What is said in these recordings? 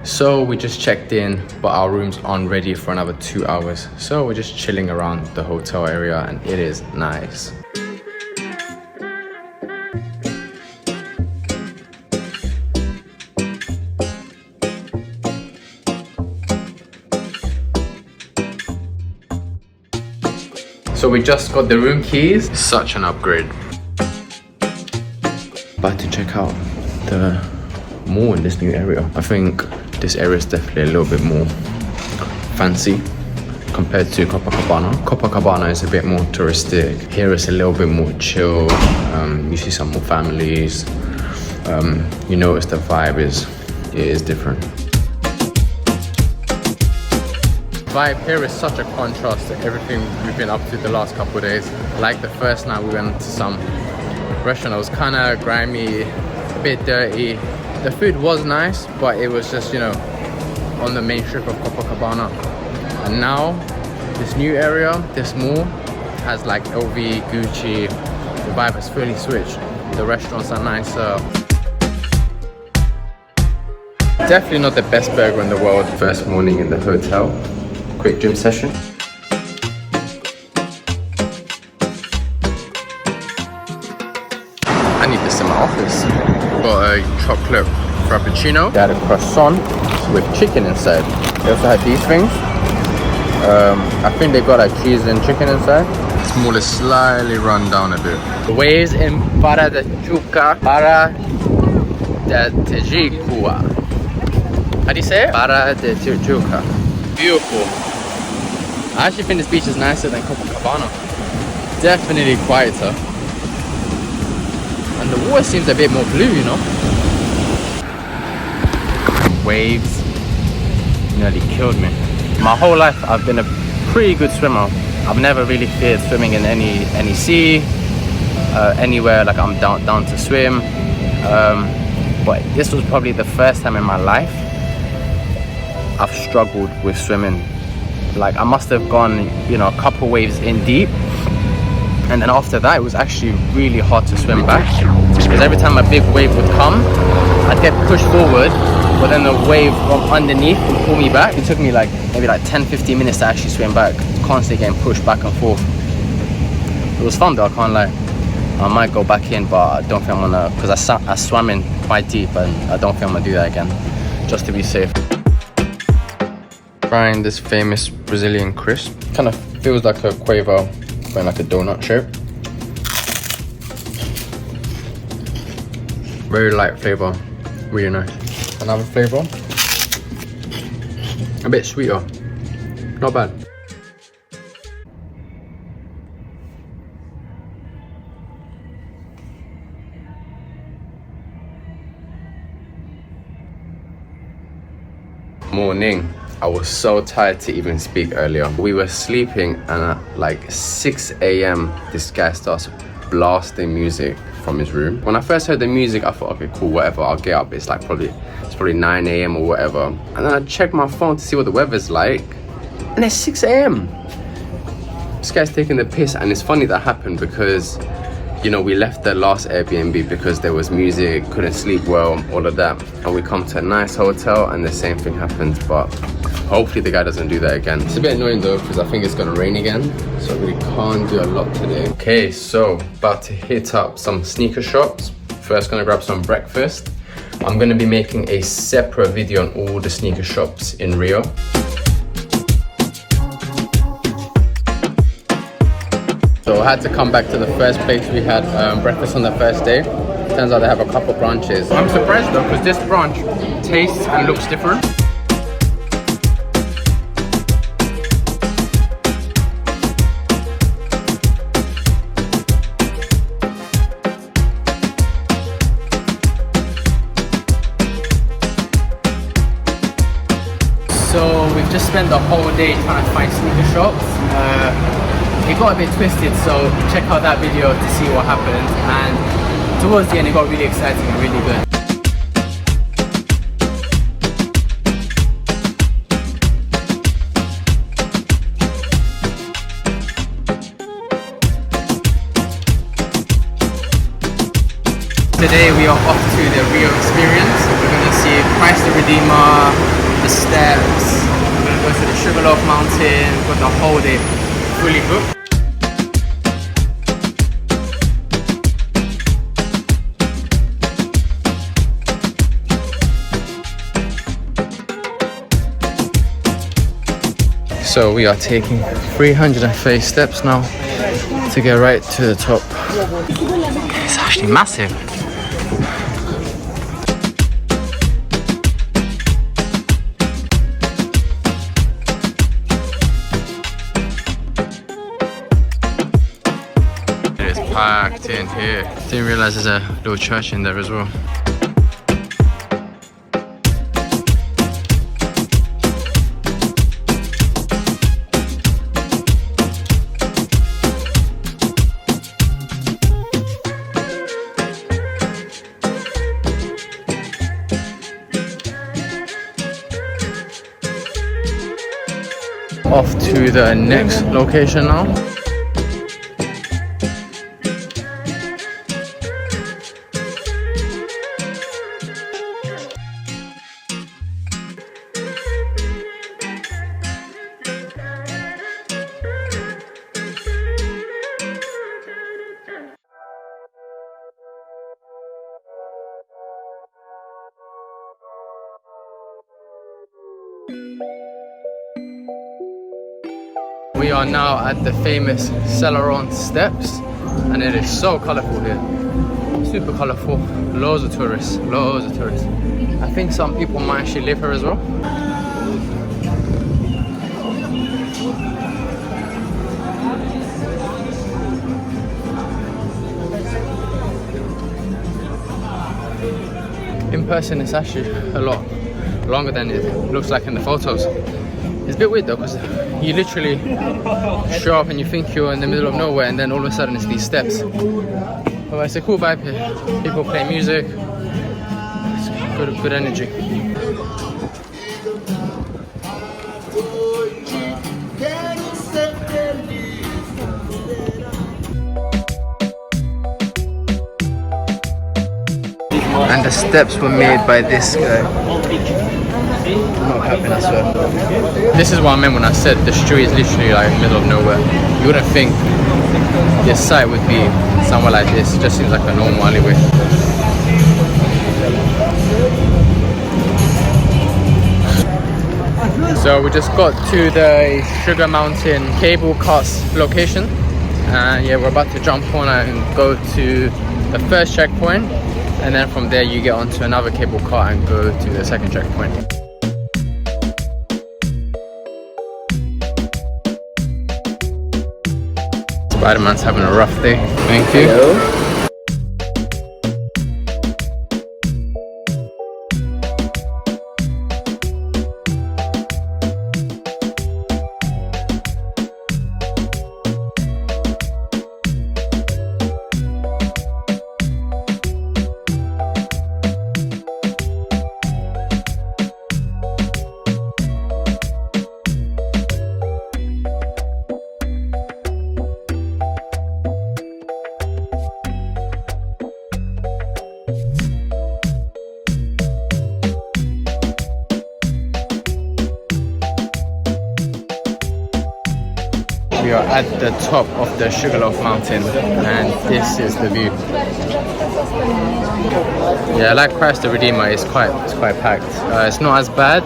So we just checked in, but our rooms aren't ready for another 2 hours. So we're just chilling around the hotel area and it is nice. So we just got the room keys. Such an upgrade. About to check out the mall in this new area. I think this area is definitely a little bit more fancy compared to Copacabana. Copacabana is a bit more touristic. Here it's a little bit more chill. You see some more families. You notice the vibe is different. Vibe here is such a contrast to everything we've been up to the last couple of days. Like the first night we went to some restaurant, it was kind of grimy, a bit dirty. The food was nice, but it was just, you know, on the main strip of Copacabana. And now, this new area, this mall, has like LV, Gucci. The vibe has fully switched. The restaurants are nicer. Definitely not the best burger in the world. First morning in the hotel. Quick gym session. I need this in my office. Got a chocolate frappuccino. They had a croissant with chicken inside. They also had these things. I think they got like cheese and chicken inside. This mall is slightly run down a bit. The waves in Barra da Tijuca. Barra da Tijuca. How do you say it? Barra da Tijuca. Beautiful. I actually think this beach is nicer than Copacabana. Definitely quieter. And the water seems a bit more blue, you know. Waves nearly killed me. My whole life I've been a pretty good swimmer. I've never really feared swimming in any sea, anywhere like I'm down to swim. But this was probably the first time in my life I've struggled with swimming. Like I must have gone, you know, a couple waves in deep. And then after that, it was actually really hard to swim back. Because every time a big wave would come, I'd get pushed forward, but then the wave from underneath would pull me back. It took me like maybe like 10-15 minutes to actually swim back, constantly getting pushed back and forth. It was fun though, I can't lie. I might go back in, but I don't think I'm gonna, because I swam in quite deep and I don't think I'm gonna do that again, just to be safe. Trying this famous Brazilian crisp. Kind of feels like a Quavo, but in like a donut shape. Very light flavor, really nice. Another flavor, a bit sweeter, not bad. Morning. I was so tired to even speak earlier. We were sleeping and at like 6 a.m. this guy starts blasting music from his room. When I first heard the music, I thought, okay, cool, whatever, I'll get up. It's probably 9 a.m. or whatever. And then I checked my phone to see what the weather's like, and it's 6 a.m. This guy's taking the piss, and it's funny that happened because, you know, we left the last Airbnb because there was music, couldn't sleep well, all of that. And we come to a nice hotel and the same thing happens, but hopefully the guy doesn't do that again. It's a bit annoying though, because I think it's gonna rain again, so I really can't do a lot today. Okay, so about to hit up some sneaker shops. First gonna grab some breakfast. I'm gonna be making a separate video on all the sneaker shops in Rio. So I had to come back to the first place we had breakfast on the first day. Turns out they have a couple branches. I'm surprised though, because this branch tastes and looks different. So we've just spent the whole day trying to find sneaker shops. It got a bit twisted, so check out that video to see what happened. And towards the end, it got really exciting and really good. Today we are off to the Rio experience. We're going to see Christ the Redeemer, steps. I'm gonna go to the Sugarloaf Mountain. Got the whole day fully booked. So we are taking 330 steps now to get right to the top. It's actually massive. It is packed in here. Didn't realize there's a little church in there as well. Off to the next location now. We are now at the famous Selaron Steps, and it is so colourful here. Super colourful. Loads of tourists. Loads of tourists. I think some people might actually live here as well. In person, it's actually a lot longer than it looks like in the photos. It's a bit weird though, because you literally show up and you think you're in the middle of nowhere, and then all of a sudden it's these steps. But it's a cool vibe here. People play music. It's good energy. And the steps were made by this guy. I'm not capping, I swear. This is what I meant when I said the street is literally like in the middle of nowhere. You wouldn't think this site would be somewhere like this. It just seems like a normal alleyway. So we just got to the Sugar Mountain cable cars location. And yeah, we're about to jump on and go to the first checkpoint. And then from there you get onto another cable car and go to the second checkpoint. Spider-Man's having a rough day. Thank you. Hello. We are at the top of the Sugarloaf Mountain, and this is the view. Yeah, like Christ the Redeemer, it's quite packed. It's not as bad.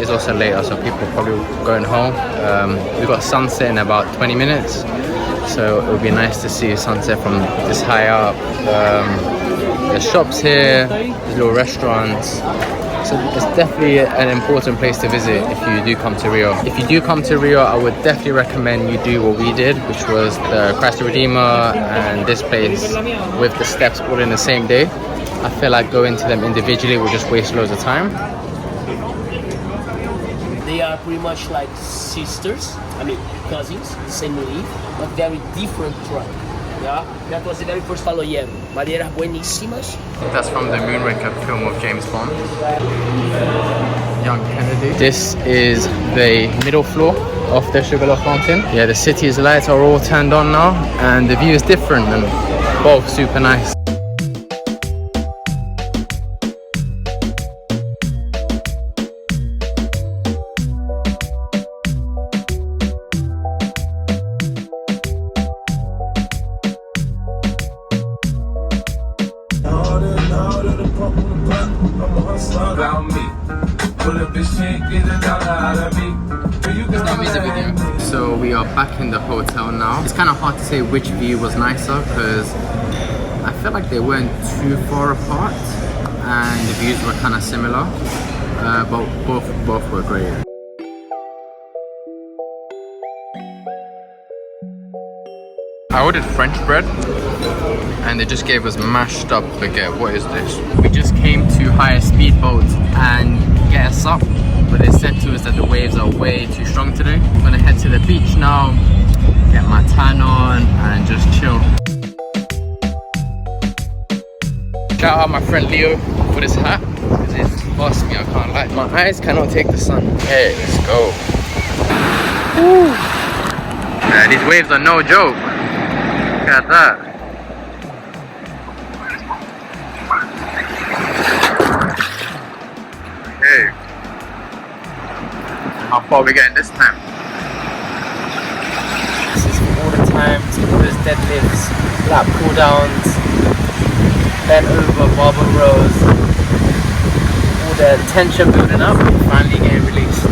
It's also later, so people are probably going home. We've got sunset in about 20 minutes, so it would be nice to see sunset from this high up. There's shops here, there's little restaurants. So it's definitely an important place to visit if you do come to Rio. If you do come to Rio, I would definitely recommend you do what we did, which was the Christ the Redeemer and this place with the steps all in the same day. I feel like going to them individually will just waste loads of time. They are pretty much like sisters, cousins, the same leaf, but very different trunk. Yeah, that was the very first Lhyan. Madeiras buenísimas. That's from the Moonraker film of James Bond. Young Kennedy. This is the middle floor of the Sugarloaf Mountain. Yeah, the city's lights are all turned on now, and the view is different and both super nice. not music video. So we are back in the hotel now. It's kind of hard to say which view was nicer because I felt like they weren't too far apart and the views were kind of similar, but both were great. I ordered French bread and they just gave us mashed up baguette. What is this? We just came to hire speedboats and get us up, but they said to us that the waves are way too strong today. I'm gonna head to the beach now, get my tan on and just chill. Shout out my friend Leo for this hat, because it's bossed me, I can't lie. My eyes cannot take the sun. Hey, let's go. Woo. Man, these waves are no joke. Look at that. Hey. How far are we getting this time? This is all the time to do those deadlifts, lat pull downs, bent over barbell rows, all the tension building up and finally getting released.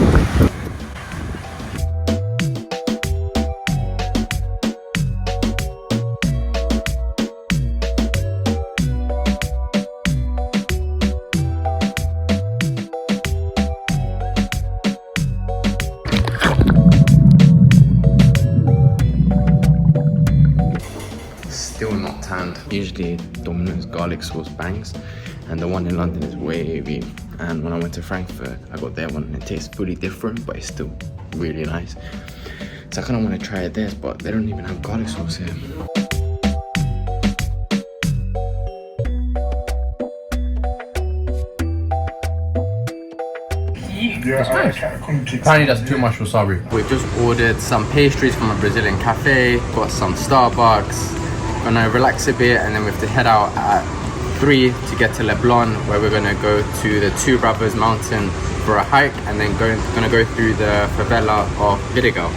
Still not tanned. Usually Domino's garlic sauce bangs and the one in London is wavy, and when I went to Frankfurt I got their one and it tastes pretty different, but it's still really nice. So I kind of want to try it there, but they don't even have garlic sauce here. Apparently that's too much wasabi. We've just ordered some pastries from a Brazilian cafe, got some Starbucks, gonna relax a bit, and then we have to head out at 3 to get to Leblon, where we're gonna go to the Two Brothers Mountain for a hike, and then gonna go through the favela of Vidigal.